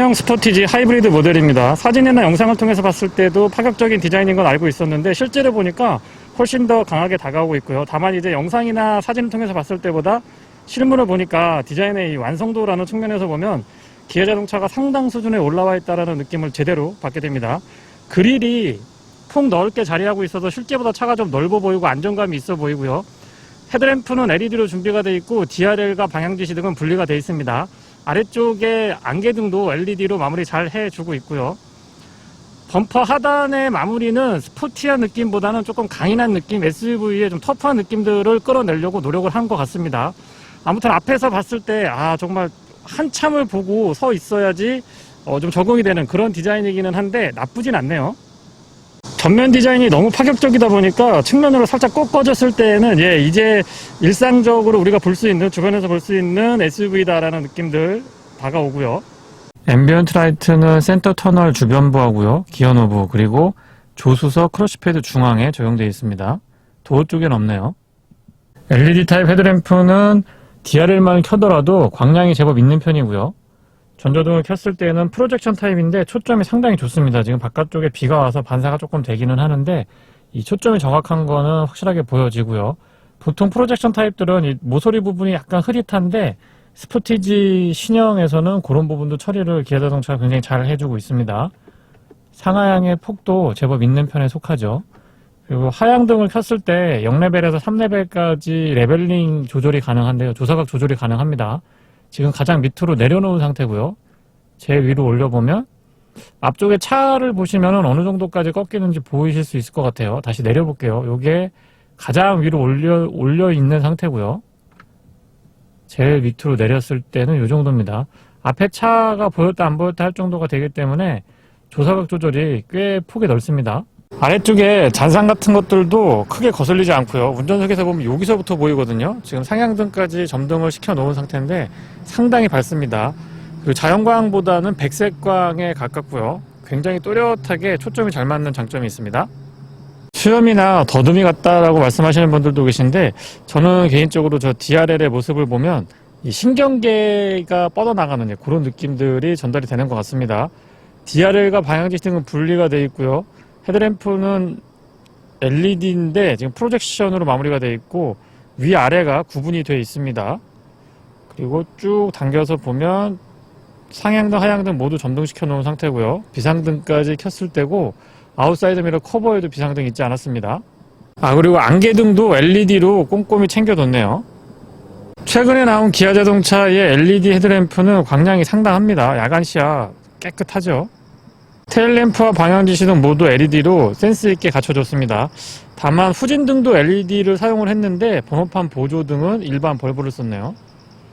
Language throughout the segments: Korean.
중형용 스포티지 하이브리드 모델입니다. 사진이나 영상을 통해서 봤을 때도 파격적인 디자인인 건 알고 있었는데 실제로 보니까 훨씬 더 강하게 다가오고 있고요. 다만 이제 영상이나 사진을 통해서 봤을 때보다 실물을 보니까 디자인의 이 완성도라는 측면에서 보면 기아 자동차가 상당 수준에 올라와 있다는 느낌을 제대로 받게 됩니다. 그릴이 폭 넓게 자리하고 있어서 실제보다 차가 좀 넓어 보이고 안정감이 있어 보이고요. 헤드램프는 LED로 준비가 되어 있고 DRL과 방향지시 등은 분리가 되어 있습니다. 아래쪽에 안개등도 LED로 마무리 잘 해주고 있고요. 범퍼 하단의 마무리는 스포티한 느낌보다는 조금 강인한 느낌, SUV의 좀 터프한 느낌들을 끌어내려고 노력을 한 것 같습니다. 아무튼 앞에서 봤을 때 정말 한참을 보고 서 있어야지 좀 적응이 되는 그런 디자인이기는 한데 나쁘진 않네요. 전면 디자인이 너무 파격적이다 보니까 측면으로 살짝 꺾어졌을 때는 이제 일상적으로 우리가 볼 수 있는, 주변에서 볼 수 있는 SUV다라는 느낌들 다가오고요. 앰비언트 라이트는 센터 터널 주변부하고요, 기어 노브, 그리고 조수석 크러쉬패드 중앙에 적용되어 있습니다. 도어 쪽엔 없네요. LED 타입 헤드램프는 DRL만 켜더라도 광량이 제법 있는 편이고요. 전조등을 켰을 때는 프로젝션 타입인데 초점이 상당히 좋습니다. 지금 바깥쪽에 비가 와서 반사가 조금 되기는 하는데 이 초점이 정확한 거는 확실하게 보여지고요. 보통 프로젝션 타입들은 이 모서리 부분이 약간 흐릿한데 스포티지 신형에서는 그런 부분도 처리를 기아 자동차가 굉장히 잘 해주고 있습니다. 상하향의 폭도 제법 있는 편에 속하죠. 그리고 하향등을 켰을 때 0레벨에서 3레벨까지 레벨링 조절이 가능한데요. 조사각 조절이 가능합니다. 지금 가장 밑으로 내려놓은 상태고요. 제 위로 올려보면 앞쪽에 차를 보시면 어느 정도까지 꺾이는지 보이실 수 있을 것 같아요. 다시 내려볼게요. 이게 가장 위로 올려 있는 상태고요. 제일 밑으로 내렸을 때는 이 정도입니다. 앞에 차가 보였다 안 보였다 할 정도가 되기 때문에 조사각 조절이 꽤 폭이 넓습니다. 아래쪽에 잔상 같은 것들도 크게 거슬리지 않고요. 운전석에서 보면 여기서부터 보이거든요. 지금 상향등까지 점등을 시켜 놓은 상태인데 상당히 밝습니다. 그 자연광보다는 백색광에 가깝고요. 굉장히 또렷하게 초점이 잘 맞는 장점이 있습니다. 수염이나 더듬이 같다라고 말씀하시는 분들도 계신데 저는 개인적으로 저 DRL의 모습을 보면 이 신경계가 뻗어나가는 그런 느낌들이 전달이 되는 것 같습니다. DRL과 방향지시 등은 분리가 되어 있고요. 헤드램프는 LED인데 지금 프로젝션으로 마무리가 되어 있고 위아래가 구분이 되어 있습니다. 그리고 쭉 당겨서 보면 상향등, 하향등 모두 점등시켜 놓은 상태고요. 비상등까지 켰을 때고 아웃사이드 미러 커버에도 비상등 있지 않았습니다. 그리고 안개등도 LED로 꼼꼼히 챙겨뒀네요. 최근에 나온 기아 자동차의 LED 헤드램프는 광량이 상당합니다. 야간 시야 깨끗하죠. 테일램프와 방향지시등 모두 LED로 센스있게 갖춰졌습니다. 다만 후진등도 LED를 사용을 했는데 번호판 보조등은 일반 벌브를 썼네요.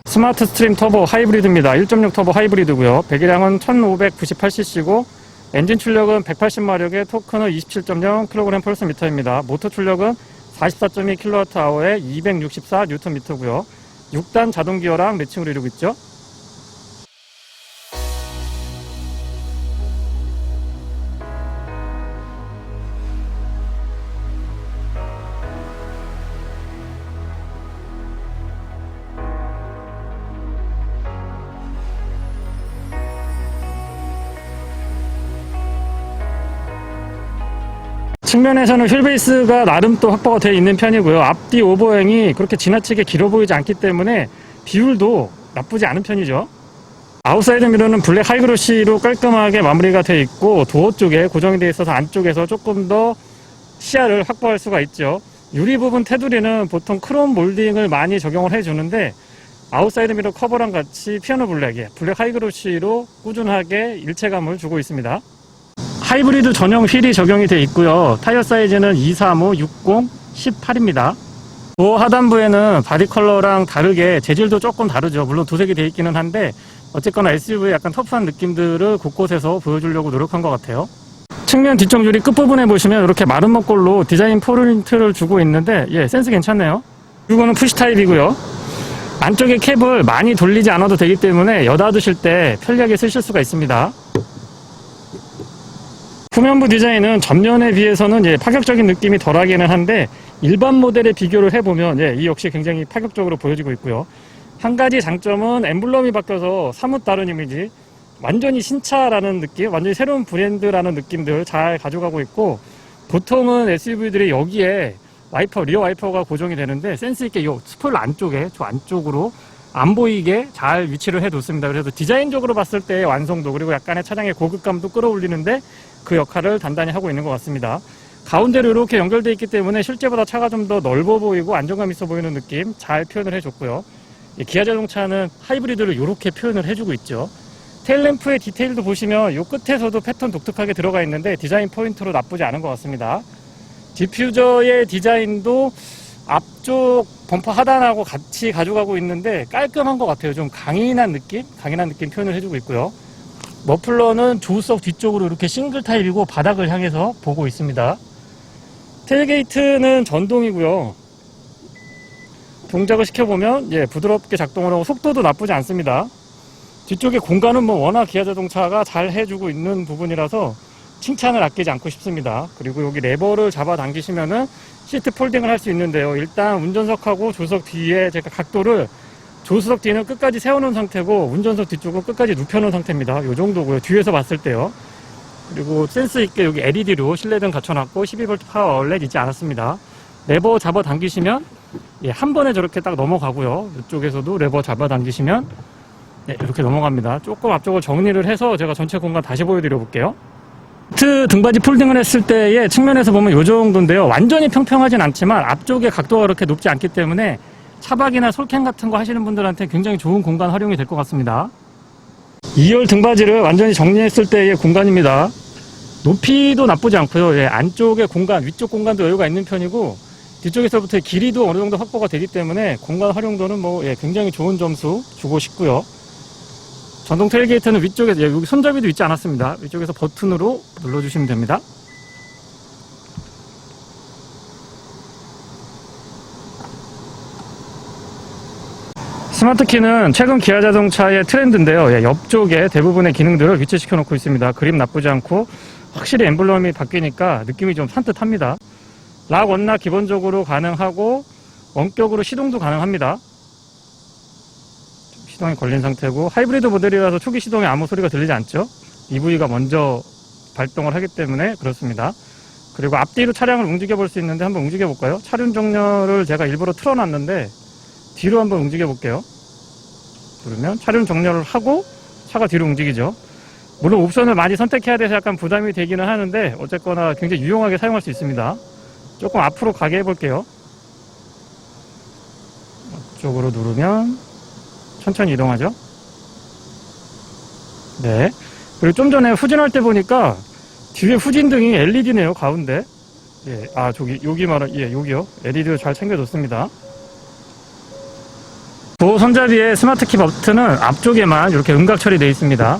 스마트 스트림 터보 하이브리드입니다. 1.6 터보 하이브리드고요. 배기량은 1598cc고 엔진 출력은 180마력에 토크는 27.0kg/S입니다. 모터 출력은 44.2kWh에 264Nm고요. 6단 자동 기어랑 매칭으로 이루고 있죠. 측면에서는 휠베이스가 나름 또 확보가 되어 있는 편이고요. 앞뒤 오버행이 그렇게 지나치게 길어 보이지 않기 때문에 비율도 나쁘지 않은 편이죠. 아웃사이드 미러는 블랙 하이그로시로 깔끔하게 마무리가 되어 있고 도어 쪽에 고정이 되어 있어서 안쪽에서 조금 더 시야를 확보할 수가 있죠. 유리 부분 테두리는 보통 크롬 몰딩을 많이 적용을 해주는데 아웃사이드 미러 커버랑 같이 피아노 블랙에 블랙 하이그로시로 꾸준하게 일체감을 주고 있습니다. 하이브리드 전용 휠이 적용이 되어 있고요. 타이어 사이즈는 235, 60, 18입니다. 도어 하단부에는 바디 컬러랑 다르게 재질도 조금 다르죠. 물론 도색이 되어 있기는 한데 어쨌거나 SUV의 약간 터프한 느낌들을 곳곳에서 보여주려고 노력한 것 같아요. 측면 뒤쪽 유리 끝부분에 보시면 이렇게 마른 목골로 디자인 포인트를 주고 있는데 센스 괜찮네요. 이거는 푸시 타입이고요. 안쪽에 캡을 많이 돌리지 않아도 되기 때문에 여다 두실 때 편리하게 쓰실 수가 있습니다. 후면부 디자인은 전면에 비해서는 파격적인 느낌이 덜하기는 한데 일반 모델에 비교를 해보면 이 역시 굉장히 파격적으로 보여지고 있고요. 한 가지 장점은 엠블럼이 바뀌어서 사뭇 다른 이미지, 완전히 신차라는 느낌, 완전히 새로운 브랜드라는 느낌들 잘 가져가고 있고, 보통은 SUV들이 여기에 와이퍼, 리어 와이퍼가 고정이 되는데 센스 있게 이 스포일러 안쪽에, 저 안쪽으로 안 보이게 잘 위치를 해뒀습니다. 그래서 디자인적으로 봤을 때의 완성도, 그리고 약간의 차량의 고급감도 끌어올리는데 그 역할을 단단히 하고 있는 것 같습니다. 가운데로 이렇게 연결되어 있기 때문에 실제보다 차가 좀 더 넓어 보이고 안정감 있어 보이는 느낌 잘 표현을 해줬고요. 기아 자동차는 하이브리드를 이렇게 표현을 해주고 있죠. 테일램프의 디테일도 보시면 이 끝에서도 패턴 독특하게 들어가 있는데 디자인 포인트로 나쁘지 않은 것 같습니다. 디퓨저의 디자인도 앞쪽 범퍼 하단하고 같이 가져가고 있는데 깔끔한 것 같아요. 좀 강인한 느낌 표현을 해주고 있고요. 머플러는 조수석 뒤쪽으로 이렇게 싱글 타입이고 바닥을 향해서 보고 있습니다. 테일게이트는 전동이고요. 동작을 시켜보면 부드럽게 작동을 하고 속도도 나쁘지 않습니다. 뒤쪽에 공간은 뭐 워낙 기아 자동차가 잘 해주고 있는 부분이라서 칭찬을 아끼지 않고 싶습니다. 그리고 여기 레버를 잡아당기시면은 시트 폴딩을 할 수 있는데요. 일단 운전석하고 조수석 뒤에 제가 각도를 조수석 뒤는 끝까지 세워놓은 상태고 운전석 뒤쪽은 끝까지 눕혀놓은 상태입니다. 이 정도고요. 뒤에서 봤을 때요. 그리고 센스 있게 여기 LED로 실내등 갖춰놨고 12V 파워 아울렛 있지 않았습니다. 레버 잡아당기시면 한 번에 저렇게 딱 넘어가고요. 이쪽에서도 레버 잡아당기시면 이렇게 넘어갑니다. 조금 앞쪽을 정리를 해서 제가 전체 공간 다시 보여드려 볼게요. 등받이 폴딩을 했을 때의 측면에서 보면 이 정도인데요. 완전히 평평하진 않지만 앞쪽에 각도가 그렇게 높지 않기 때문에 차박이나 솔캠 같은 거 하시는 분들한테 굉장히 좋은 공간 활용이 될 것 같습니다. 2열 등받이를 완전히 정리했을 때의 공간입니다. 높이도 나쁘지 않고요. 안쪽의 공간, 위쪽 공간도 여유가 있는 편이고 뒤쪽에서부터의 길이도 어느 정도 확보가 되기 때문에 공간 활용도는 굉장히 좋은 점수 주고 싶고요. 전동 테일게이트는 위쪽에 여기 손잡이도 있지 않았습니다. 위쪽에서 버튼으로 눌러주시면 됩니다. 스마트키는 최근 기아 자동차의 트렌드인데요. 옆쪽에 대부분의 기능들을 위치시켜 놓고 있습니다. 그림 나쁘지 않고 확실히 엠블럼이 바뀌니까 느낌이 좀 산뜻합니다. 락 원락 기본적으로 가능하고 원격으로 시동도 가능합니다. 시동이 걸린 상태고 하이브리드 모델이라서 초기 시동에 아무 소리가 들리지 않죠. EV가 먼저 발동을 하기 때문에 그렇습니다. 그리고 앞뒤로 차량을 움직여 볼 수 있는데 한번 움직여 볼까요? 차륜 정렬을 제가 일부러 틀어놨는데 뒤로 한번 움직여 볼게요. 누르면 차륜 정렬을 하고 차가 뒤로 움직이죠. 물론 옵션을 많이 선택해야 돼서 약간 부담이 되기는 하는데 어쨌거나 굉장히 유용하게 사용할 수 있습니다. 조금 앞으로 가게 해볼게요. 이쪽으로 누르면 천천히 이동하죠. 네. 그리고 좀 전에 후진할 때 보니까 뒤에 후진등이 LED네요, 가운데. 여기 여기요. LED를 잘 챙겨줬습니다. 도어 손잡이의 스마트키 버튼은 앞쪽에만 이렇게 음각 처리되어 있습니다.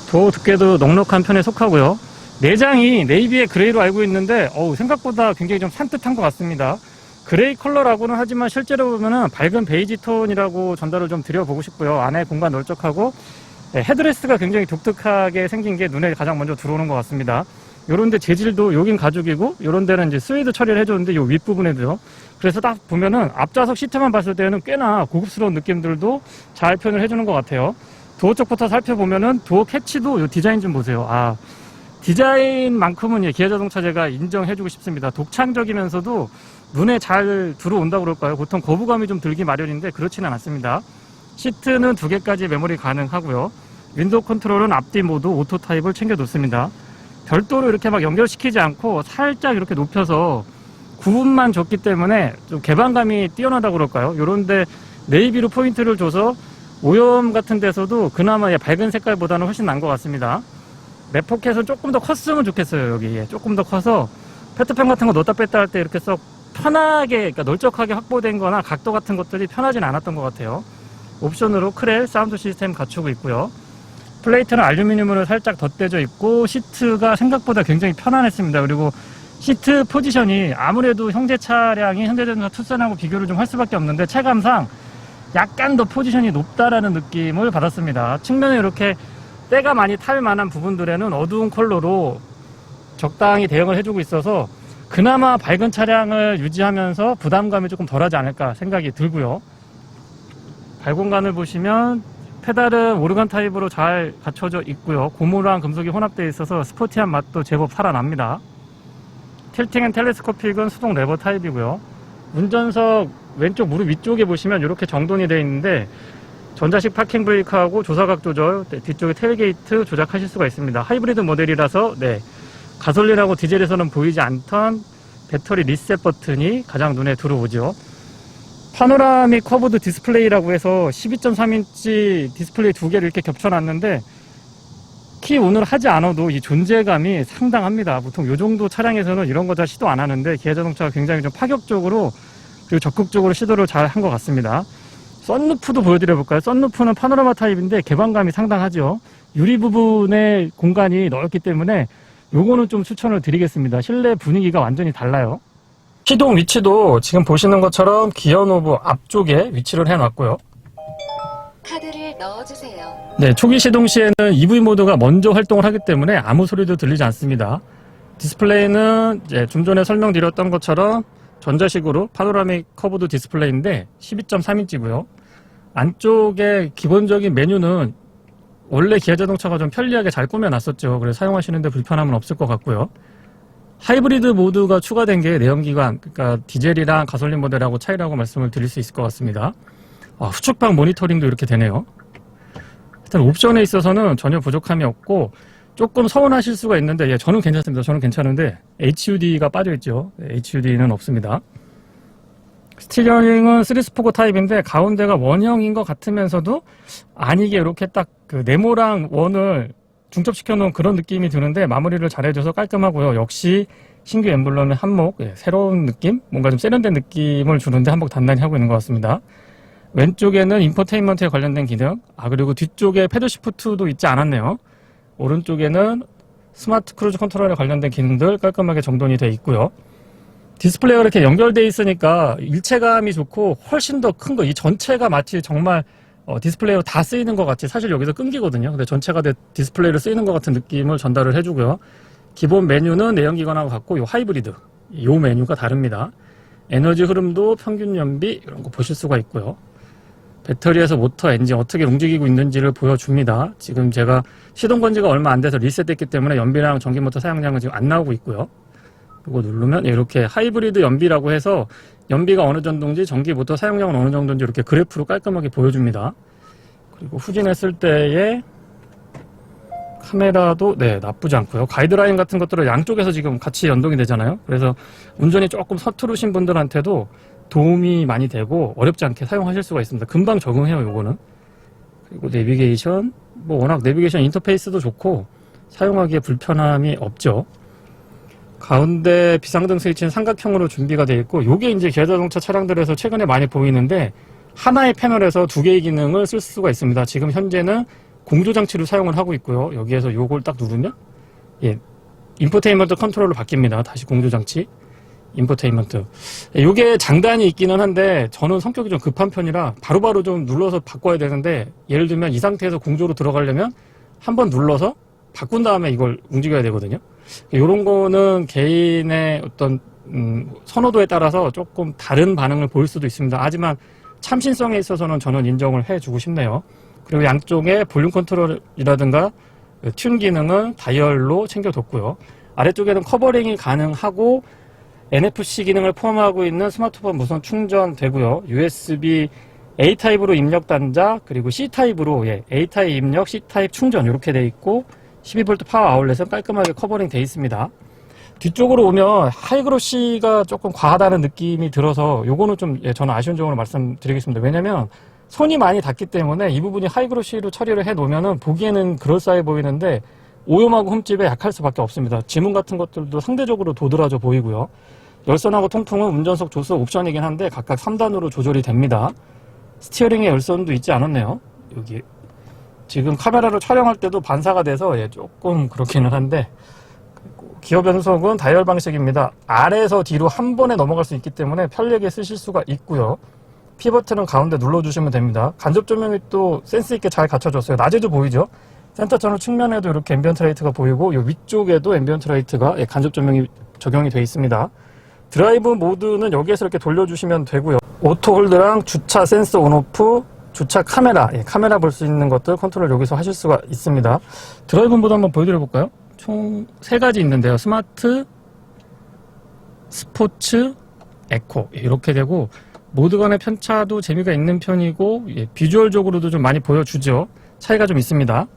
도어 두께도 넉넉한 편에 속하고요. 내장이 네이비의 그레이로 알고 있는데 생각보다 굉장히 좀 산뜻한 것 같습니다. 그레이 컬러라고는 하지만 실제로 보면은 밝은 베이지 톤이라고 전달을 좀 드려보고 싶고요. 안에 공간 넓적하고 헤드레스트가 굉장히 독특하게 생긴 게 눈에 가장 먼저 들어오는 것 같습니다. 요런데 재질도 여긴 가죽이고 요런 데는 이제 스웨이드 처리를 해줬는데 요 윗부분에도요. 그래서 딱 보면은 앞좌석 시트만 봤을 때는 꽤나 고급스러운 느낌들도 잘 표현을 해주는 것 같아요. 도어 쪽부터 살펴보면은 도어 캐치도 요 디자인 좀 보세요. 디자인만큼은 기아 자동차 제가 인정해주고 싶습니다. 독창적이면서도 눈에 잘 들어온다고 그럴까요? 보통 거부감이 좀 들기 마련인데 그렇지는 않습니다. 시트는 2개까지 메모리 가능하고요. 윈도우 컨트롤은 앞뒤 모두 오토 타입을 챙겨놓습니다. 별도로 이렇게 막 연결시키지 않고 살짝 이렇게 높여서 구분만 줬기 때문에 좀 개방감이 뛰어나다고 그럴까요? 요런데 네이비로 포인트를 줘서 오염 같은 데서도 그나마 밝은 색깔보다는 훨씬 나은 것 같습니다. 맵포켓은 조금 더 컸으면 좋겠어요. 여기 조금 더 커서 페트병 같은 거 넣었다 뺐다 할 때 이렇게 썩 편하게, 그러니까 널쩍하게 확보된 거나 각도 같은 것들이 편하진 않았던 것 같아요. 옵션으로 크렐 사운드 시스템 갖추고 있고요. 플레이트는 알루미늄으로 살짝 덧대져 있고 시트가 생각보다 굉장히 편안했습니다. 그리고 시트 포지션이 아무래도 현대 자동차 투싼하고 비교를 좀 할 수밖에 없는데 체감상 약간 더 포지션이 높다라는 느낌을 받았습니다. 측면에 이렇게 때가 많이 탈 만한 부분들에는 어두운 컬러로 적당히 대응을 해주고 있어서 그나마 밝은 차량을 유지하면서 부담감이 조금 덜하지 않을까 생각이 들고요. 발 공간을 보시면 페달은 오르간 타입으로 잘 갖춰져 있고요. 고무랑 금속이 혼합되어 있어서 스포티한 맛도 제법 살아납니다. 틸팅 앤 텔레스코픽은 수동 레버 타입이고요. 운전석 왼쪽 무릎 위쪽에 보시면 이렇게 정돈이 되어 있는데 전자식 파킹 브레이크하고 조사각 조절, 뒤쪽에 테일게이트 조작하실 수가 있습니다. 하이브리드 모델이라서 가솔린하고 디젤에서는 보이지 않던 배터리 리셋 버튼이 가장 눈에 들어오죠. 파노라믹 커브드 디스플레이라고 해서 12.3인치 디스플레이 두 개를 이렇게 겹쳐놨는데 키 온을 하지 않아도 이 존재감이 상당합니다. 보통 이 정도 차량에서는 이런 거 잘 시도 안 하는데 기아자동차가 굉장히 좀 파격적으로 그리고 적극적으로 시도를 잘 한 것 같습니다. 썬루프도 보여드려 볼까요? 썬루프는 파노라마 타입인데 개방감이 상당하죠. 유리 부분의 공간이 넓기 때문에 요거는 좀 추천을 드리겠습니다. 실내 분위기가 완전히 달라요. 시동 위치도 지금 보시는 것처럼 기어노브 앞쪽에 위치를 해놨고요. 카드를 넣어주세요. 네, 초기 시동 시에는 EV 모드가 먼저 활동을 하기 때문에 아무 소리도 들리지 않습니다. 디스플레이는 이제 좀 전에 설명드렸던 것처럼 전자식으로 파노라믹 커브드 디스플레이인데 12.3인치고요. 안쪽에 기본적인 메뉴는 원래 기아자동차가 좀 편리하게 잘 꾸며놨었죠. 그래서 사용하시는데 불편함은 없을 것 같고요. 하이브리드 모드가 추가된 게 내연기관, 그러니까 디젤이랑 가솔린 모델하고 차이라고 말씀을 드릴 수 있을 것 같습니다. 후측방 모니터링도 이렇게 되네요. 일단 옵션에 있어서는 전혀 부족함이 없고 조금 서운하실 수가 있는데 저는 괜찮습니다. 저는 괜찮은데 HUD가 빠져있죠. HUD는 없습니다. 스티어링은 3스포크 타입인데 가운데가 원형인 것 같으면서도 아니게 이렇게 딱 그 네모랑 원을 중첩시켜 놓은 그런 느낌이 드는데 마무리를 잘 해줘서 깔끔하고요. 역시 신규 엠블럼의 한몫, 새로운 느낌? 뭔가 좀 세련된 느낌을 주는데 한몫 단단히 하고 있는 것 같습니다. 왼쪽에는 인포테인먼트에 관련된 기능, 그리고 뒤쪽에 패드 시프트도 있지 않았네요. 오른쪽에는 스마트 크루즈 컨트롤에 관련된 기능들 깔끔하게 정돈이 되어 있고요. 디스플레이가 이렇게 연결되어 있으니까 일체감이 좋고 훨씬 더 큰 거, 이 전체가 마치 정말 디스플레이로 다 쓰이는 것 같이 사실 여기서 끊기거든요. 근데 전체가 디스플레이로 쓰이는 것 같은 느낌을 전달을 해주고요. 기본 메뉴는 내연기관하고 같고 요 하이브리드, 요 메뉴가 다릅니다. 에너지 흐름도 평균 연비 이런 거 보실 수가 있고요. 배터리에서 모터, 엔진 어떻게 움직이고 있는지를 보여줍니다. 지금 제가 시동 건 지가 얼마 안 돼서 리셋됐기 때문에 연비랑 전기 모터 사용량은 지금 안 나오고 있고요. 이거 누르면 이렇게 하이브리드 연비라고 해서 연비가 어느 정도인지 전기 모터 사용량은 어느 정도인지 이렇게 그래프로 깔끔하게 보여줍니다. 그리고 후진했을 때의 카메라도 나쁘지 않고요. 가이드라인 같은 것들은 양쪽에서 지금 같이 연동이 되잖아요. 그래서 운전이 조금 서투르신 분들한테도 도움이 많이 되고 어렵지 않게 사용하실 수가 있습니다. 금방 적응해요, 요거는. 그리고 내비게이션, 워낙 내비게이션 인터페이스도 좋고 사용하기에 불편함이 없죠. 가운데 비상등 스위치는 삼각형으로 준비가 되어 있고 요게 이제 기아자동차 차량들에서 최근에 많이 보이는데 하나의 패널에서 두 개의 기능을 쓸 수가 있습니다. 지금 현재는 공조장치로 사용을 하고 있고요. 여기에서 요걸 딱 누르면 인포테인먼트 컨트롤로 바뀝니다. 다시 공조장치 인포테인먼트. 요게 장단이 있기는 한데 저는 성격이 좀 급한 편이라 바로바로 좀 눌러서 바꿔야 되는데 예를 들면 이 상태에서 공조로 들어가려면 한번 눌러서 바꾼 다음에 이걸 움직여야 되거든요. 이런 거는 개인의 어떤 선호도에 따라서 조금 다른 반응을 보일 수도 있습니다. 하지만 참신성에 있어서는 저는 인정을 해주고 싶네요. 그리고 양쪽에 볼륨 컨트롤이라든가 튠 기능은 다이얼로 챙겨뒀고요. 아래쪽에는 커버링이 가능하고 NFC 기능을 포함하고 있는 스마트폰 무선 충전되고요. USB A 타입으로 입력 단자, 그리고 C타입으로 A타입 입력, C타입 충전 이렇게 돼 있고 12V 파워 아울렛은 깔끔하게 커버링 돼 있습니다. 뒤쪽으로 오면 하이그로시가 조금 과하다는 느낌이 들어서 요거는 좀 저는 아쉬운 점으로 말씀드리겠습니다. 왜냐면 손이 많이 닿기 때문에 이 부분이 하이그로시로 처리를 해 놓으면은 보기에는 그럴싸해 보이는데 오염하고 흠집에 약할 수밖에 없습니다. 지문 같은 것들도 상대적으로 도드라져 보이고요. 열선하고 통풍은 운전석 조수 옵션이긴 한데 각각 3단으로 조절이 됩니다. 스티어링에 열선도 있지 않았네요. 여기 지금 카메라로 촬영할 때도 반사가 돼서 조금 그렇기는 한데 기어 변속은 다이얼 방식입니다. 아래에서 뒤로 한 번에 넘어갈 수 있기 때문에 편리하게 쓰실 수가 있고요. P 버튼은 가운데 눌러주시면 됩니다. 간접 조명이 또 센스 있게 잘 갖춰졌어요. 낮에도 보이죠? 센터 채널 측면에도 이렇게 앰비언트 라이트가 보이고 이 위쪽에도 앰비언트 라이트가 간접 조명이 적용이 되어 있습니다. 드라이브 모드는 여기에서 이렇게 돌려주시면 되고요. 오토 홀드랑 주차 센서 온오프, 주차 카메라, 카메라 볼 수 있는 것들 컨트롤 여기서 하실 수가 있습니다. 드라이브 모드 한번 보여드려 볼까요? 총 3가지 있는데요. 스마트, 스포츠, 에코 이렇게 되고 모드 간의 편차도 재미가 있는 편이고 비주얼적으로도 좀 많이 보여주죠. 차이가 좀 있습니다.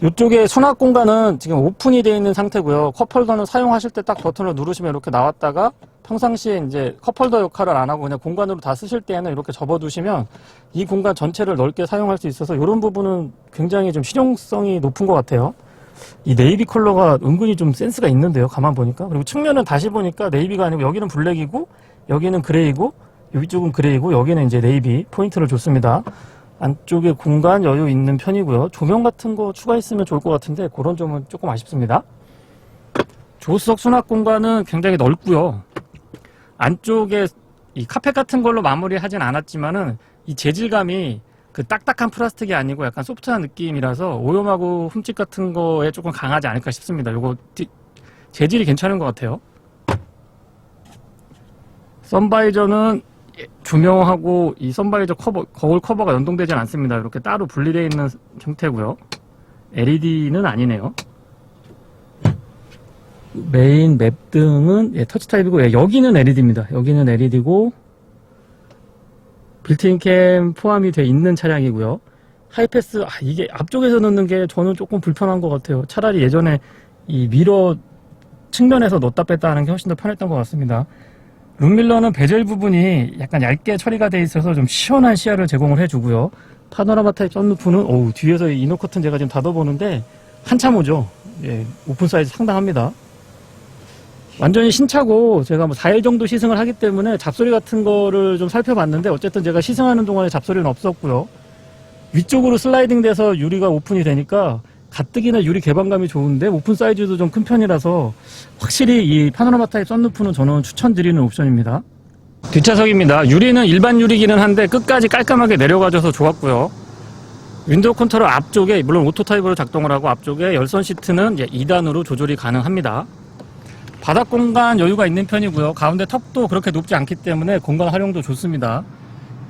이쪽에 수납 공간은 지금 오픈이 되어 있는 상태고요. 컵홀더는 사용하실 때 딱 버튼을 누르시면 이렇게 나왔다가 평상시에 이제 컵홀더 역할을 안 하고 그냥 공간으로 다 쓰실 때에는 이렇게 접어두시면 이 공간 전체를 넓게 사용할 수 있어서 이런 부분은 굉장히 좀 실용성이 높은 것 같아요. 이 네이비 컬러가 은근히 좀 센스가 있는데요. 가만 보니까. 그리고 측면은 다시 보니까 네이비가 아니고 여기는 블랙이고 여기는 그레이고 이쪽은 그레이고 여기는 이제 네이비 포인트를 줬습니다. 안쪽에 공간 여유 있는 편이고요. 조명 같은 거 추가했으면 좋을 것 같은데 그런 점은 조금 아쉽습니다. 조수석 수납 공간은 굉장히 넓고요. 안쪽에 이 카펫 같은 걸로 마무리하진 않았지만은 이 재질감이 그 딱딱한 플라스틱이 아니고 약간 소프트한 느낌이라서 오염하고 흠집 같은 거에 조금 강하지 않을까 싶습니다. 요거 재질이 괜찮은 것 같아요. 선바이저는 조명하고 이 선바이저 커버, 거울 커버가 연동되지 않습니다. 이렇게 따로 분리되어 있는 형태고요. LED는 아니네요. 메인 맵 등은 터치 타입이고 여기는 LED입니다. 여기는 LED고 빌트인 캠 포함이 되어 있는 차량이고요. 하이패스 이게 앞쪽에서 넣는 게 저는 조금 불편한 것 같아요. 차라리 예전에 이 미러 측면에서 넣었다 뺐다 하는 게 훨씬 더 편했던 것 같습니다. 룸밀러는 베젤 부분이 약간 얇게 처리가 되어 있어서 좀 시원한 시야를 제공을 해주고요. 파노라마 타입 썬루프는 뒤에서 이 이너 커튼 제가 지금 닫아보는데 한참 오죠. 오픈 사이즈 상당합니다. 완전히 신차고 제가 뭐 4일 정도 시승을 하기 때문에 잡소리 같은 거를 좀 살펴봤는데 어쨌든 제가 시승하는 동안에 잡소리는 없었고요. 위쪽으로 슬라이딩 돼서 유리가 오픈이 되니까 가뜩이나 유리 개방감이 좋은데 오픈 사이즈도 좀 큰 편이라서 확실히 이 파노라마 타입 썬루프는 저는 추천드리는 옵션입니다. 뒷좌석입니다. 유리는 일반 유리기는 한데 끝까지 깔끔하게 내려가줘서 좋았고요. 윈도우 컨트롤 앞쪽에 물론 오토 타입으로 작동을 하고 앞쪽에 열선 시트는 이제 2단으로 조절이 가능합니다. 바닥 공간 여유가 있는 편이고요. 가운데 턱도 그렇게 높지 않기 때문에 공간 활용도 좋습니다.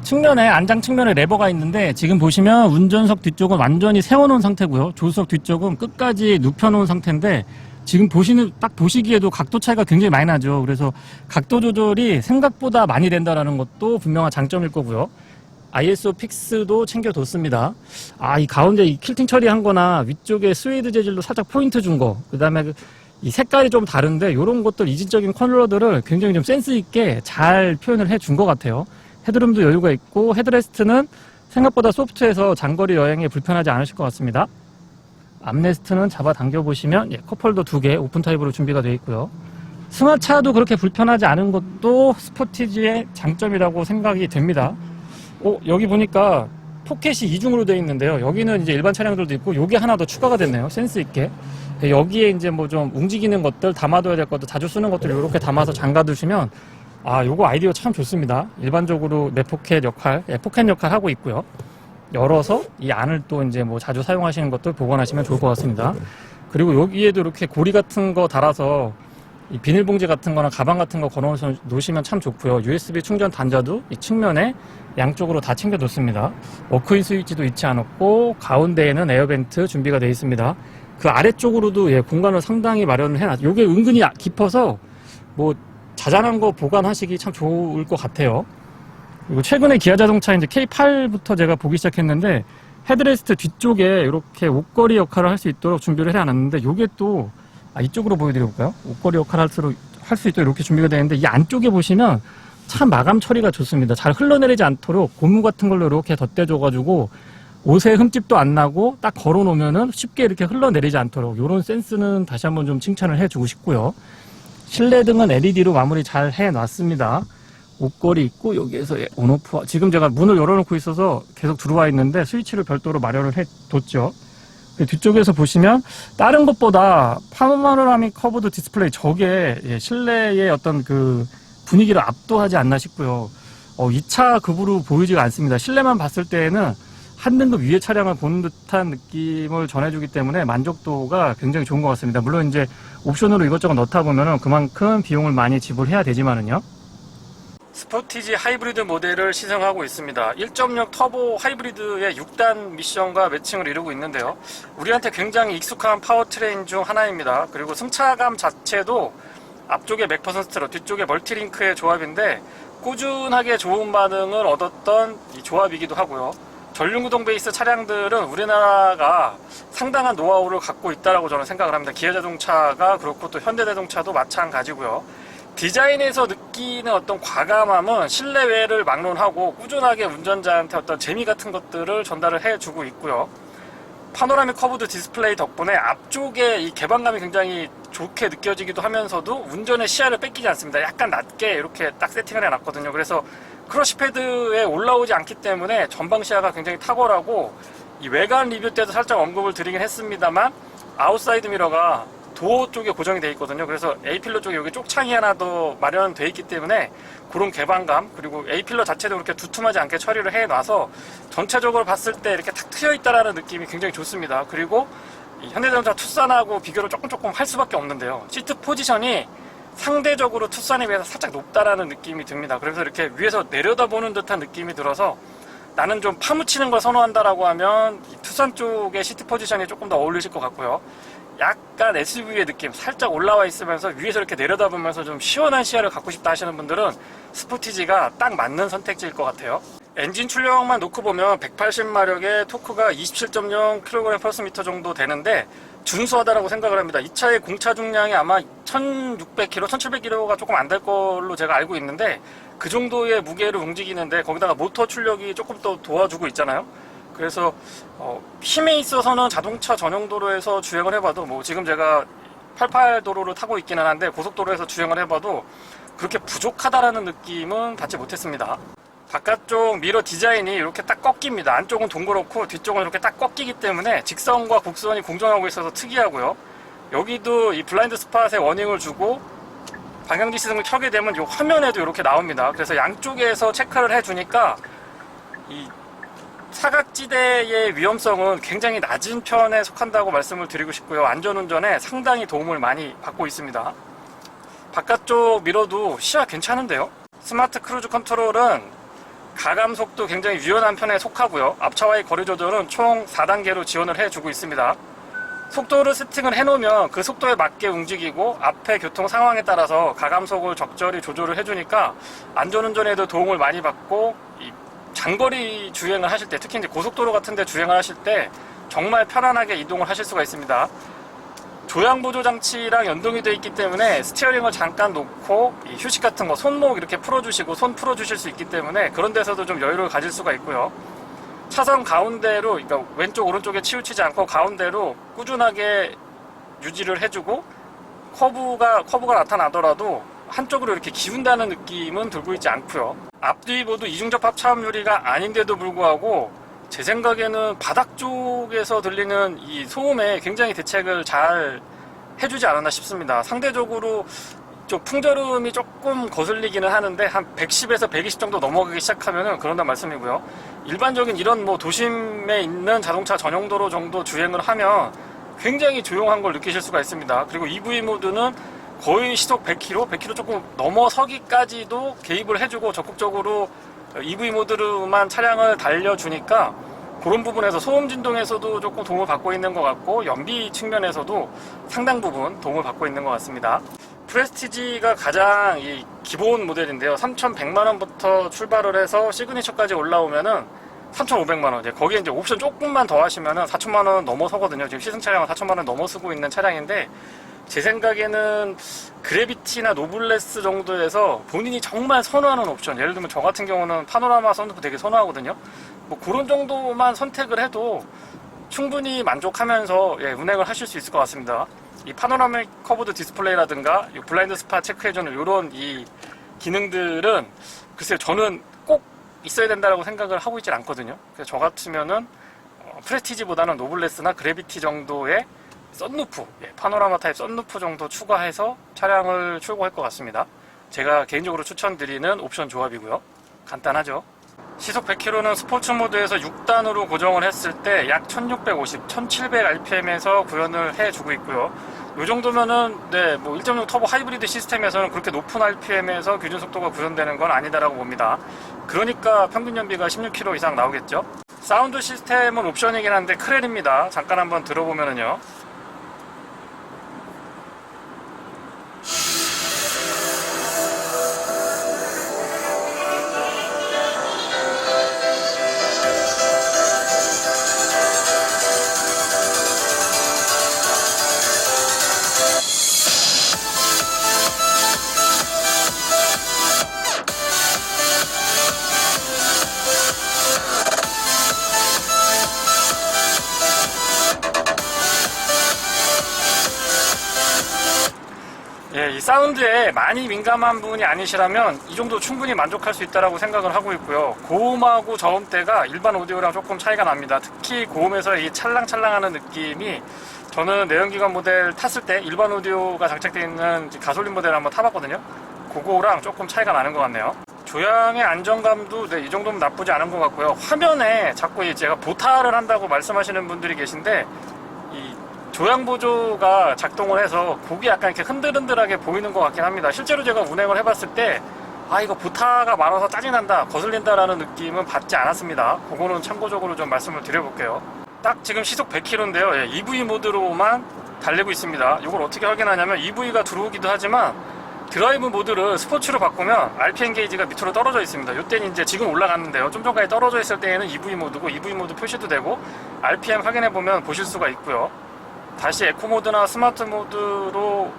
측면에 안장 측면에 레버가 있는데 지금 보시면 운전석 뒤쪽은 완전히 세워놓은 상태고요. 조수석 뒤쪽은 끝까지 눕혀놓은 상태인데 지금 딱 보시기에도 각도 차이가 굉장히 많이 나죠. 그래서 각도 조절이 생각보다 많이 된다는 것도 분명한 장점일 거고요. ISO 픽스도 챙겨뒀습니다. 이 가운데 이 킬팅 처리한 거나 위쪽에 스웨이드 재질로 살짝 포인트 준 거, 그 다음에 이 색깔이 좀 다른데 이런 것들 이질적인 컬러들을 굉장히 좀 센스 있게 잘 표현을 해준 것 같아요. 헤드룸도 여유가 있고 헤드레스트는 생각보다 소프트해서 장거리 여행에 불편하지 않으실 것 같습니다. 암레스트는 잡아당겨 보시면 컵홀더 2개 오픈 타입으로 준비가 되어 있고요. 승하차도 그렇게 불편하지 않은 것도 스포티지의 장점이라고 생각이 됩니다. 여기 보니까 포켓이 이중으로 되어 있는데요. 여기는 이제 일반 차량들도 있고 요게 하나 더 추가가 됐네요. 센스 있게. 여기에 이제 뭐 좀 움직이는 것들, 담아둬야 될 것들, 자주 쓰는 것들 이렇게 담아서 잠가 두시면 요거 아이디어 참 좋습니다. 일반적으로 내 포켓 역할, 포켓 역할 하고 있고요. 열어서 이 안을 또 이제 뭐 자주 사용하시는 것들 보관하시면 좋을 것 같습니다. 그리고 여기에도 이렇게 고리 같은 거 달아서 이 비닐봉지 같은 거나 가방 같은 거 걸어 놓으시면 참 좋고요. USB 충전 단자도 이 측면에 양쪽으로 다 챙겨뒀습니다. 워크인 스위치도 잃지 않았고 가운데에는 에어벤트 준비가 되어 있습니다. 그 아래쪽으로도 공간을 상당히 마련을 해놨죠. 이게 은근히 깊어서 뭐 자잘한 거 보관하시기 참 좋을 것 같아요. 그리고 최근에 기아 자동차 이제 K8부터 제가 보기 시작했는데 헤드레스트 뒤쪽에 이렇게 옷걸이 역할을 할 수 있도록 준비를 해놨는데 이게 또 이쪽으로 보여드려볼까요? 옷걸이 역할을 할 수 있도록 이렇게 준비가 되어 있는데 이 안쪽에 보시면 참 마감 처리가 좋습니다. 잘 흘러내리지 않도록 고무 같은 걸로 이렇게 덧대줘가지고 옷에 흠집도 안 나고 딱 걸어놓으면은 쉽게 이렇게 흘러내리지 않도록 이런 센스는 다시 한번 좀 칭찬을 해주고 싶고요. 실내 등은 LED로 마무리 잘 해놨습니다. 옷걸이 있고 여기에서 온오프 지금 제가 문을 열어놓고 있어서 계속 들어와 있는데 스위치를 별도로 마련을 해뒀죠. 뒤쪽에서 보시면 다른 것보다 파노라믹 커브드 디스플레이 저게 실내의 어떤 그 분위기를 압도하지 않나 싶고요. 2차 급으로 보이지가 않습니다. 실내만 봤을 때에는 한 등급 위의 차량을 보는 듯한 느낌을 전해주기 때문에 만족도가 굉장히 좋은 것 같습니다. 물론 이제 옵션으로 이것저것 넣다 보면은 그만큼 비용을 많이 지불해야 되지만은요. 스포티지 하이브리드 모델을 시승하고 있습니다. 1.6 터보 하이브리드의 6단 미션과 매칭을 이루고 있는데요. 우리한테 굉장히 익숙한 파워트레인 중 하나입니다. 그리고 승차감 자체도 앞쪽에 맥퍼슨스트러, 뒤쪽에 멀티링크의 조합인데 꾸준하게 좋은 반응을 얻었던 이 조합이기도 하고요. 전륜구동 베이스 차량들은 우리나라가 상당한 노하우를 갖고 있다고 저는 생각을 합니다. 기아자동차가 그렇고 또 현대자동차도 마찬가지고요. 디자인에서 느끼는 어떤 과감함은 실내외를 막론하고 꾸준하게 운전자한테 어떤 재미 같은 것들을 전달을 해주고 있고요. 파노라믹 커브드 디스플레이 덕분에 앞쪽에 이 개방감이 굉장히 좋게 느껴지기도 하면서도 운전의 시야를 뺏기지 않습니다. 약간 낮게 이렇게 딱 세팅을 해놨거든요. 그래서 크러쉬 패드에 올라오지 않기 때문에 전방 시야가 굉장히 탁월하고, 이 외관 리뷰 때도 살짝 언급을 드리긴 했습니다만 아웃사이드 미러가 도어 쪽에 고정이 되어 있거든요. 그래서 A필러 쪽에 여기 쪽창이 하나 더 마련되어 있기 때문에 그런 개방감, 그리고 A필러 자체도 그렇게 두툼하지 않게 처리를 해놔서 전체적으로 봤을 때 이렇게 탁 트여 있다라는 느낌이 굉장히 좋습니다. 그리고 이 현대자동차 투싼하고 비교를 조금 할 수밖에 없는데요. 시트 포지션이 상대적으로 투싼에 비해서 살짝 높다라는 느낌이 듭니다. 그래서 이렇게 위에서 내려다보는 듯한 느낌이 들어서 나는 좀 파묻히는 걸 선호한다라고 하면 이 투싼 쪽의 시트 포지션이 조금 더 어울리실 것 같고요. 약간 SUV의 느낌 살짝 올라와 있으면서 위에서 이렇게 내려다보면서 좀 시원한 시야를 갖고 싶다 하시는 분들은 스포티지가 딱 맞는 선택지일 것 같아요. 엔진 출력만 놓고 보면 180마력의 토크가 27.0kg/m 정도 되는데 준수하다라고 생각을 합니다. 이 차의 공차 중량이 아마 1600kg, 1700kg가 조금 안 될 걸로 제가 알고 있는데 그 정도의 무게를 움직이는데 거기다가 모터 출력이 조금 더 도와주고 있잖아요. 그래서 힘에 있어서는 자동차 전용 도로에서 주행을 해봐도, 뭐 지금 제가 88도로를 타고 있기는 한데 고속도로에서 주행을 해봐도 그렇게 부족하다라는 느낌은 받지 못했습니다. 바깥쪽 미러 디자인이 이렇게 딱 꺾입니다. 안쪽은 동그랗고 뒤쪽은 이렇게 딱 꺾이기 때문에 직선과 곡선이 공존하고 있어서 특이하고요. 여기도 이 블라인드 스팟에 워닝을 주고 방향지 시승을 켜게 되면 이 화면에도 이렇게 나옵니다. 그래서 양쪽에서 체크를 해주니까 이 사각지대의 위험성은 굉장히 낮은 편에 속한다고 말씀을 드리고 싶고요. 안전운전에 상당히 도움을 많이 받고 있습니다. 바깥쪽 미러도 시야 괜찮은데요. 스마트 크루즈 컨트롤은 가감속도 굉장히 유연한 편에 속하고요. 앞차와의 거리 조절은 총 4단계로 지원을 해주고 있습니다. 속도를 세팅을 해놓으면 그 속도에 맞게 움직이고 앞의 교통 상황에 따라서 가감속을 적절히 조절을 해주니까 안전운전에도 도움을 많이 받고, 이 장거리 주행을 하실 때, 특히 이제 고속도로 같은 데 주행을 하실 때 정말 편안하게 이동을 하실 수가 있습니다. 조향보조 장치랑 연동이 되어 있기 때문에 스티어링을 잠깐 놓고 이 휴식 같은 거, 손목 이렇게 풀어주시고 손 풀어주실 수 있기 때문에 그런 데서도 좀 여유를 가질 수가 있고요. 차선 가운데로, 그러니까 왼쪽 오른쪽에 치우치지 않고 가운데로 꾸준하게 유지를 해주고, 커브가 나타나더라도 한쪽으로 이렇게 기운다는 느낌은 들고 있지 않고요. 앞뒤 모두 이중접합 차음 유리가 아닌데도 불구하고 제 생각에는 바닥 쪽에서 들리는 이 소음에 굉장히 대책을 잘 해주지 않았나 싶습니다. 상대적으로 좀 풍절음이 조금 거슬리기는 하는데 한 110에서 120 정도 넘어가기 시작하면은 그런단 말씀이고요. 일반적인 이런 뭐 도심에 있는 자동차 전용도로 정도 주행을 하면 굉장히 조용한 걸 느끼실 수가 있습니다. 그리고 EV 모드는 거의 시속 100km 조금 넘어서기까지도 개입을 해주고 적극적으로 EV 모드로만 차량을 달려주니까 그런 부분에서 소음 진동에서도 조금 도움을 받고 있는 것 같고, 연비 측면에서도 상당 부분 도움을 받고 있는 것 같습니다. 프레스티지가 가장 이 기본 모델인데요. 3,100만원부터 출발을 해서 시그니처까지 올라오면은 3,500만원, 거기에 이제 옵션 조금만 더 하시면은 4,000만원 넘어서거든요. 지금 시승 차량은 4,000만원 넘어서고 있는 차량인데, 제 생각에는 그래비티나 노블레스 정도에서 본인이 정말 선호하는 옵션, 예를 들면 저 같은 경우는 파노라마 선루프 되게 선호하거든요. 뭐 그런 정도만 선택을 해도 충분히 만족하면서 운행을 하실 수 있을 것 같습니다. 이 파노라믹 커브드 디스플레이라든가 이 블라인드 스팟 체크해주는 이런 이 기능들은 글쎄요, 저는 꼭 있어야 된다고 생각을 하고 있질 않거든요. 그래서 저 같으면은 프레스티지보다는 노블레스나 그래비티 정도의 썬루프, 파노라마 타입 썬루프 정도 추가해서 차량을 출고할 것 같습니다. 제가 개인적으로 추천드리는 옵션 조합이고요. 간단하죠. 시속 100km는 스포츠 모드에서 6단으로 고정을 했을 때 약 1650, 1700rpm에서 구현을 해주고 있고요. 이 정도면은 네, 뭐 1.6 터보 하이브리드 시스템에서는 그렇게 높은 RPM에서 규준 속도가 구현되는 건 아니다라고 봅니다. 그러니까 평균 연비가 16km 이상 나오겠죠. 사운드 시스템은 옵션이긴 한데 크렐입니다. 잠깐 한번 들어보면은요. 예, 이 사운드에 많이 민감한 분이 아니시라면 이 정도 충분히 만족할 수 있다고 생각을 하고 있고요. 고음하고 저음대가 일반 오디오랑 조금 차이가 납니다. 특히 고음에서 이 찰랑찰랑하는 느낌이 저는 내연기관 모델 탔을 때 일반 오디오가 장착되어 있는 가솔린 모델을 한번 타봤거든요. 그거랑 조금 차이가 나는 것 같네요. 조향의 안정감도 네, 이 정도면 나쁘지 않은 것 같고요. 화면에 자꾸 제가 보타를 한다고 말씀하시는 분들이 계신데 이 조향 보조가 작동을 해서 곡이 약간 이렇게 흔들흔들하게 보이는 것 같긴 합니다. 실제로 제가 운행을 해봤을 때 이거 보타가 많아서 짜증난다, 거슬린다라는 느낌은 받지 않았습니다. 그거는 참고적으로 좀 말씀을 드려볼게요. 딱 지금 시속 100km인데요. 예, EV 모드로만 달리고 있습니다. 이걸 어떻게 확인하냐면 EV가 들어오기도 하지만 드라이브 모드를 스포츠로 바꾸면 RPM 게이지가 밑으로 떨어져 있습니다. 이때는 이제 지금 올라갔는데요. 좀 전까지 떨어져 있을 때에는 EV 모드고 EV 모드 표시도 되고 RPM 확인해보면 보실 수가 있고요. 다시 에코 모드나 스마트 모드로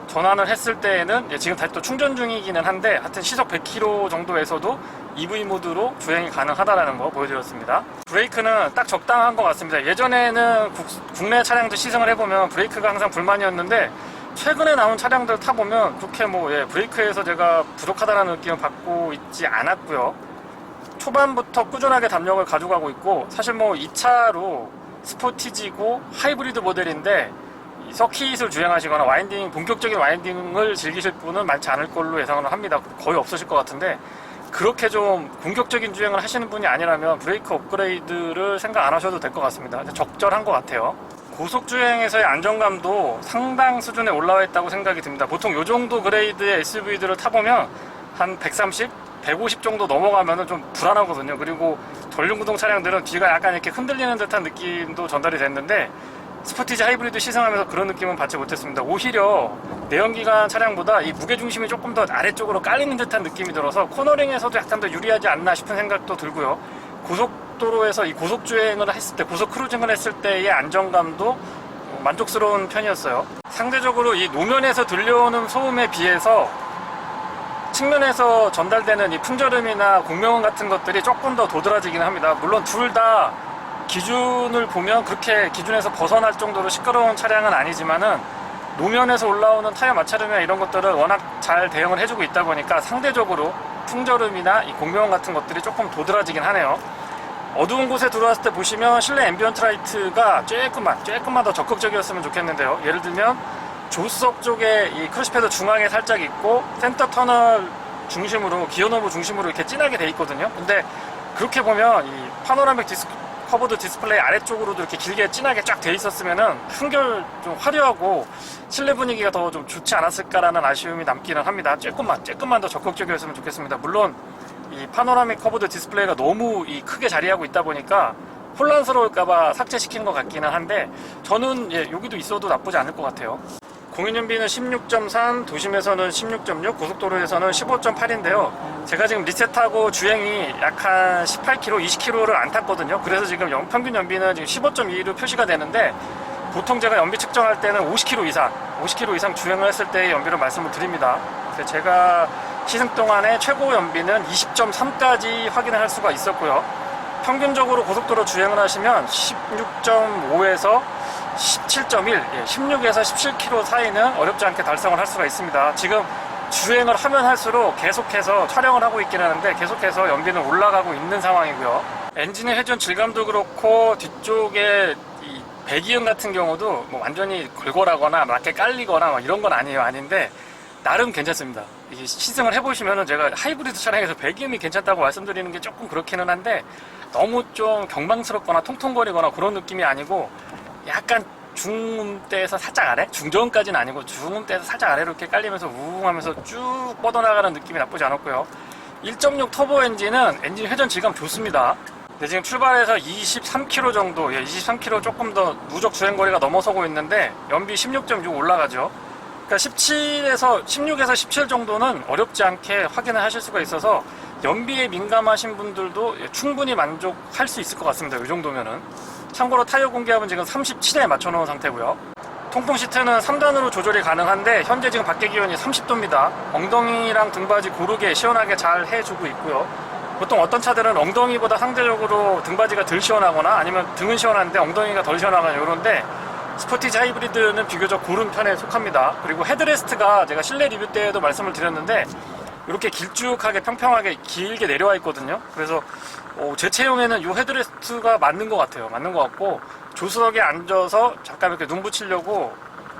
전환을 했을 때에는 지금 다시 또 충전 중이기는 한데 하여튼 시속 100km 정도에서도 EV 모드로 주행이 가능하다는 거 보여드렸습니다. 브레이크는 딱 적당한 것 같습니다. 예전에는 국내 차량들 시승을 해보면 브레이크가 항상 불만이었는데 최근에 나온 차량들 타보면 그렇게 브레이크에서 제가 부족하다는 느낌을 받고 있지 않았고요. 초반부터 꾸준하게 담력을 가져가고 있고 사실 이 차로 스포티지고 하이브리드 모델인데 이 서킷을 주행하시거나 본격적인 와인딩을 즐기실 분은 많지 않을 걸로 예상을 합니다. 거의 없으실 것 같은데 그렇게 좀 공격적인 주행을 하시는 분이 아니라면 브레이크 업그레이드를 생각 안 하셔도 될 것 같습니다. 적절한 것 같아요. 고속주행에서의 안정감도 상당 수준에 올라와 있다고 생각이 듭니다. 보통 이 정도 그레이드의 SUV들을 타보면 한 130, 150 정도 넘어가면 좀 불안하거든요. 그리고 전륜구동 차량들은 뒤가 약간 이렇게 흔들리는 듯한 느낌도 전달이 됐는데 스포티지 하이브리드 시승하면서 그런 느낌은 받지 못했습니다. 오히려 내연기관 차량보다 이 무게중심이 조금 더 아래쪽으로 깔리는 듯한 느낌이 들어서 코너링에서도 약간 더 유리하지 않나 싶은 생각도 들고요. 고속도로에서 이 고속주행을 했을 때, 고속 크루징을 했을 때의 안정감도 만족스러운 편이었어요. 상대적으로 이 노면에서 들려오는 소음에 비해서 측면에서 전달되는 이 풍절음이나 공명음 같은 것들이 조금 더 도드라지긴 합니다. 물론 둘 다 기준을 보면 그렇게 기준에서 벗어날 정도로 시끄러운 차량은 아니지만은 노면에서 올라오는 타이어 마찰음이나 이런 것들을 워낙 잘 대응을 해주고 있다 보니까 상대적으로 풍절음이나 이 공명음 같은 것들이 조금 도드라지긴 하네요. 어두운 곳에 들어왔을 때 보시면 실내 앰비언트 라이트가 조금만 더 적극적이었으면 좋겠는데요. 예를 들면 조수석 쪽에 이 크러쉬패드 중앙에 살짝 있고 센터 터널 중심으로 기어노브 중심으로 이렇게 진하게 돼 있거든요. 근데 그렇게 보면 이 파노라믹 커버드 디스플레이 아래쪽으로도 이렇게 길게 진하게 쫙 돼 있었으면은 한결 좀 화려하고 실내 분위기가 더 좀 좋지 않았을까라는 아쉬움이 남기는 합니다. 조금만 더 적극적이었으면 좋겠습니다. 물론 이 파노라믹 커버드 디스플레이가 너무 크게 자리하고 있다 보니까 혼란스러울까봐 삭제시킨 것 같기는 한데 저는 여기도 있어도 나쁘지 않을 것 같아요. 공인연비는 16.3, 도심에서는 16.6, 고속도로에서는 15.8인데요. 제가 지금 리셋하고 주행이 약 한 18km, 20km를 안 탔거든요. 그래서 지금 평균 연비는 지금 15.2로 표시가 되는데 보통 제가 연비 측정할 때는 50km 이상 주행을 했을 때의 연비를 말씀을 드립니다. 그래서 제가 시승 동안에 최고 연비는 20.3까지 확인을 할 수가 있었고요. 평균적으로 고속도로 주행을 하시면 16.5에서 17.1, 16에서 17km 사이는 어렵지 않게 달성을 할 수가 있습니다. 지금 주행을 하면 할수록 계속해서 촬영을 하고 있긴 하는데 계속해서 연비는 올라가고 있는 상황이고요. 엔진의 회전 질감도 그렇고 뒤쪽에 이 배기음 같은 경우도 완전히 걸걸하거나 낮게 깔리거나 이런 건 아닌데 나름 괜찮습니다. 이게 시승을 해보시면은 제가 하이브리드 차량에서 배기음이 괜찮다고 말씀드리는 게 조금 그렇기는 한데 너무 좀 경망스럽거나 통통거리거나 그런 느낌이 아니고 약간 중음대에서 살짝 아래? 중저음까지는 아니고 중음대에서 살짝 아래로 이렇게 깔리면서 우웅 하면서 쭉 뻗어나가는 느낌이 나쁘지 않았고요. 1.6 터보 엔진은 엔진 회전 질감 좋습니다. 근데 지금 출발해서 23km 정도, 23km 조금 더 누적 주행거리가 넘어서고 있는데 연비 16.6 올라가죠. 그러니까 16에서 17 정도는 어렵지 않게 확인을 하실 수가 있어서 연비에 민감하신 분들도 충분히 만족할 수 있을 것 같습니다. 이 정도면은. 참고로 타이어 공기압은 지금 37에 맞춰놓은 상태고요. 통풍 시트는 3단으로 조절이 가능한데 현재 지금 밖에 기온이 30도입니다. 엉덩이랑 등받이 고르게 시원하게 잘 해주고 있고요. 보통 어떤 차들은 엉덩이보다 상대적으로 등받이가 덜 시원하거나 아니면 등은 시원한데 엉덩이가 덜 시원하거나 이런데 스포티지 하이브리드는 비교적 고른 편에 속합니다. 그리고 헤드레스트가 제가 실내 리뷰 때에도 말씀을 드렸는데 이렇게 길쭉하게 평평하게 길게 내려와 있거든요. 그래서 제 체형에는 이 헤드레스트가 맞는 것 같아요. 맞는 것 같고 조수석에 앉아서 잠깐 이렇게 눈 붙이려고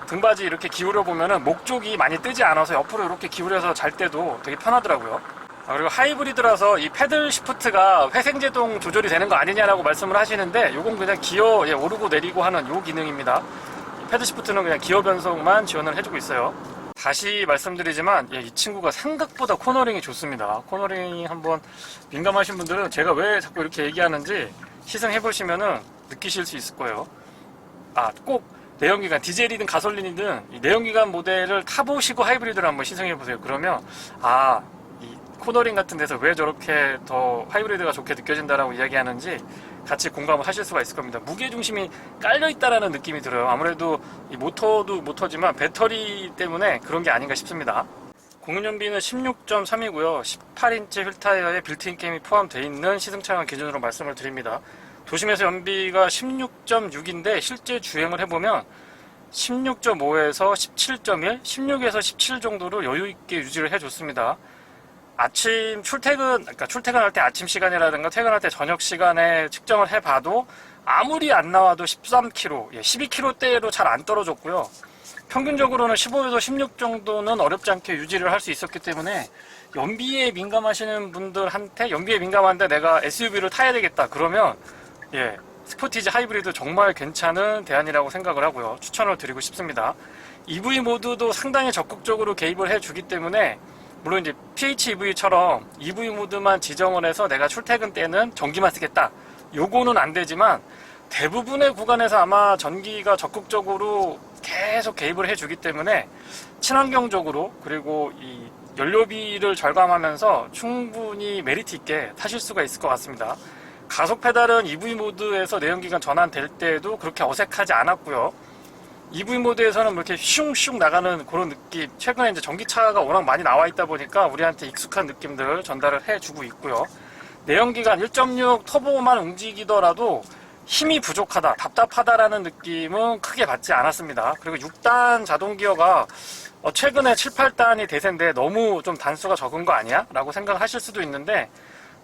등받이 이렇게 기울여 보면은 목 쪽이 많이 뜨지 않아서 옆으로 이렇게 기울여서 잘 때도 되게 편하더라고요. 그리고 하이브리드라서 이 패들 시프트가 회생제동 조절이 되는 거 아니냐라고 말씀을 하시는데 요건 그냥 기어 오르고 내리고 하는 요 기능입니다. 패드 시프트는 그냥 기어 변속만 지원을 해주고 있어요. 다시 말씀드리지만 이 친구가 생각보다 코너링이 좋습니다. 코너링 한번 민감하신 분들은 제가 왜 자꾸 이렇게 얘기하는지 시승해보시면은 느끼실 수 있을 거예요. 꼭 내연기관, 디젤이든 가솔린이든 이 내연기관 모델을 타보시고 하이브리드를 한번 시승해보세요. 그러면 이 코너링 같은 데서 왜 저렇게 더 하이브리드가 좋게 느껴진다라고 이야기하는지 같이 공감을 하실 수가 있을 겁니다. 무게중심이 깔려있다라는 느낌이 들어요. 아무래도 이 모터도 모터지만 배터리 때문에 그런 게 아닌가 싶습니다. 공연연비는 16.3이고요. 18인치 휠타이어에 빌트인 게임이 포함되어 있는 시승차량 기준으로 말씀을 드립니다. 도심에서 연비가 16.6인데 실제 주행을 해보면 16.5에서 17.1, 16에서 17 정도로 여유있게 유지를 해줬습니다. 아침 출퇴근할 때 아침 시간이라든가 퇴근할 때 저녁 시간에 측정을 해봐도 아무리 안 나와도 13km, 12km대로 잘 안 떨어졌고요. 평균적으로는 15에서 16 정도는 어렵지 않게 유지를 할 수 있었기 때문에 연비에 민감하시는 분들한테 연비에 민감한데 내가 SUV를 타야 되겠다 그러면 스포티지 하이브리드 정말 괜찮은 대안이라고 생각을 하고요. 추천을 드리고 싶습니다. EV 모드도 상당히 적극적으로 개입을 해주기 때문에 물론 이제 PHEV처럼 EV 모드만 지정을 해서 내가 출퇴근 때는 전기만 쓰겠다. 요거는 안 되지만 대부분의 구간에서 아마 전기가 적극적으로 계속 개입을 해주기 때문에 친환경적으로 그리고 이 연료비를 절감하면서 충분히 메리트 있게 타실 수가 있을 것 같습니다. 가속 페달은 EV 모드에서 내연기관 전환될 때도 그렇게 어색하지 않았고요. EV 모드에서는 이렇게 슝슝 나가는 그런 느낌. 최근에 이제 전기차가 워낙 많이 나와 있다 보니까 우리한테 익숙한 느낌들 전달을 해주고 있고요. 내연기관 1.6 터보만 움직이더라도 힘이 부족하다, 답답하다라는 느낌은 크게 받지 않았습니다. 그리고 6단 자동 기어가 최근에 7, 8단이 대세인데 너무 좀 단수가 적은 거 아니야? 라고 생각하실 수도 있는데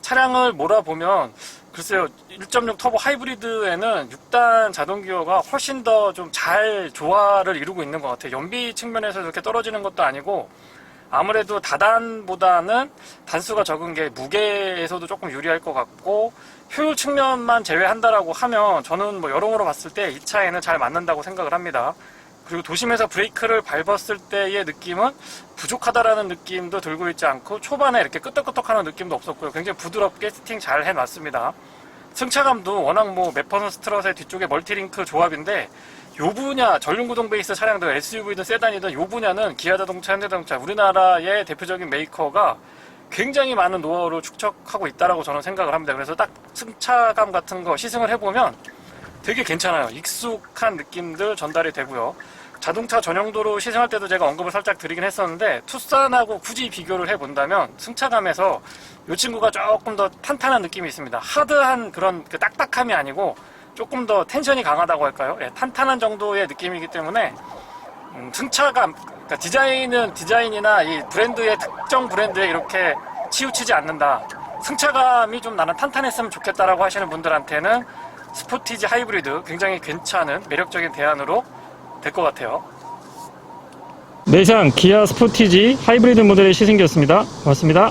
차량을 몰아보면 글쎄요 1.6 터보 하이브리드에는 6단 자동 기어가 훨씬 더 좀 잘 조화를 이루고 있는 것 같아요. 연비 측면에서 이렇게 떨어지는 것도 아니고 아무래도 다단보다는 단수가 적은 게 무게에서도 조금 유리할 것 같고 효율 측면만 제외한다라고 하면 저는 여러모로 봤을 때 이 차에는 잘 맞는다고 생각을 합니다. 그리고 도심에서 브레이크를 밟았을 때의 느낌은 부족하다라는 느낌도 들고 있지 않고 초반에 이렇게 끄덕끄덕하는 느낌도 없었고요. 굉장히 부드럽게 세팅 잘 해놨습니다. 승차감도 워낙 메퍼슨 스트럿의 뒤쪽에 멀티링크 조합인데 요 분야 전륜구동 베이스 차량들 SUV든 세단이든 요 분야는 기아자동차, 현대자동차 우리나라의 대표적인 메이커가 굉장히 많은 노하우를 축적하고 있다라고 저는 생각을 합니다. 그래서 딱 승차감 같은 거 시승을 해보면 되게 괜찮아요. 익숙한 느낌들 전달이 되고요. 자동차 전용도로 시승할 때도 제가 언급을 살짝 드리긴 했었는데 투싼하고 굳이 비교를 해본다면 승차감에서 이 친구가 조금 더 탄탄한 느낌이 있습니다. 하드한 그런 딱딱함이 아니고 조금 더 텐션이 강하다고 할까요? 탄탄한 정도의 느낌이기 때문에 승차감, 그러니까 디자인이나 이 브랜드의 특정 브랜드에 이렇게 치우치지 않는다. 승차감이 좀 나는 탄탄했으면 좋겠다라고 하시는 분들한테는 스포티지 하이브리드 굉장히 괜찮은 매력적인 대안으로 될 것 같아요. 네, 이상 기아 스포티지 하이브리드 모델의 시승기였습니다. 고맙습니다.